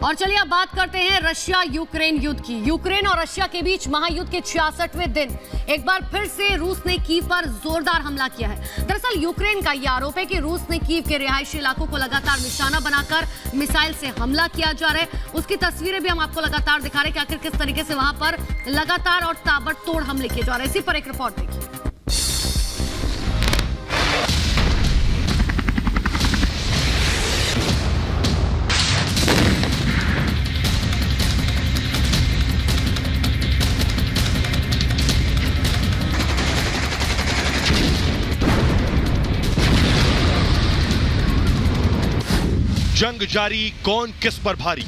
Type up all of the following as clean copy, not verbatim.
और चलिए अब बात करते हैं रशिया यूक्रेन युद्ध की। यूक्रेन और रशिया के बीच महायुद्ध के 66वें दिन एक बार फिर से रूस ने कीव पर जोरदार हमला किया है। दरअसल यूक्रेन का यह आरोप है कि रूस ने कीव के रिहायशी इलाकों को लगातार निशाना बनाकर मिसाइल से हमला किया जा रहा है। उसकी तस्वीरें भी हम आपको लगातार दिखा रहे हैं कि आखिर किस तरीके से वहां पर लगातार और ताबड़तोड़ हमले किए जा रहे हैं। इसी पर एक रिपोर्ट देखिए। जंग जारी, कौन किस पर भारी।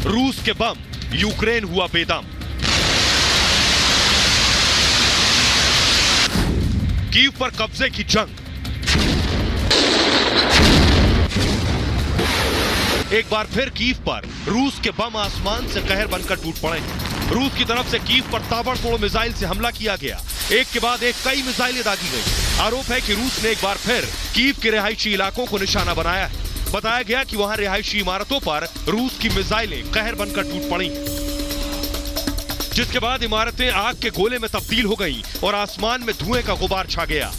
रूस के बम, यूक्रेन हुआ बेदम। कीव पर कब्जे की जंग। एक बार फिर कीव पर रूस के बम आसमान से कहर बनकर टूट पड़े। रूस की तरफ से कीव पर ताबड़तोड़ मिसाइल से हमला किया गया। एक के बाद एक कई मिसाइलें दागी गई। आरोप है कि रूस ने एक बार फिर कीव के रिहायशी इलाकों को निशाना बनाया है। बताया गया कि वहां रिहायशी इमारतों पर रूस की मिसाइलें कहर बनकर टूट पड़ी, जिसके बाद इमारतें आग के गोले में तब्दील हो गईं और आसमान में धुएं का गुबार छा गया।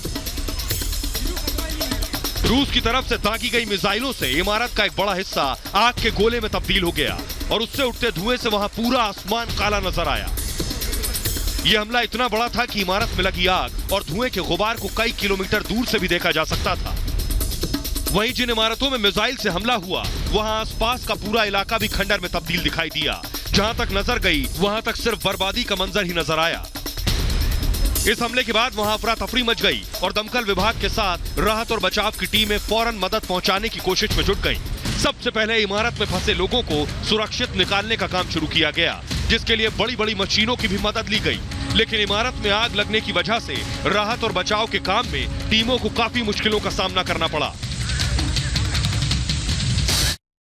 रूस की तरफ से दागी गई मिसाइलों से इमारत का एक बड़ा हिस्सा आग के गोले में तब्दील हो गया और उससे उठते धुएं से वहां पूरा आसमान काला नजर आया। यह हमला इतना बड़ा था कि इमारत में लगी आग और धुएं के गुबार को कई किलोमीटर दूर से भी देखा जा सकता था। वहीं जिन इमारतों में मिसाइल से हमला हुआ, वहां आसपास का पूरा इलाका भी खंडर में तब्दील दिखाई दिया। जहां तक नजर गई, वहां तक सिर्फ बर्बादी का मंजर ही नजर आया। इस हमले के बाद वहां अफरा तफरी मच गई और दमकल विभाग के साथ राहत और बचाव की टीमें फौरन मदद पहुंचाने की कोशिश में जुट गईं। सबसे पहले इमारत में फंसे लोगों को सुरक्षित निकालने का काम शुरू किया गया, जिसके लिए बड़ी बड़ी मशीनों की भी मदद ली गई। लेकिन इमारत में आग लगने की वजह से राहत और बचाव के काम में टीमों को काफी मुश्किलों का सामना करना पड़ा।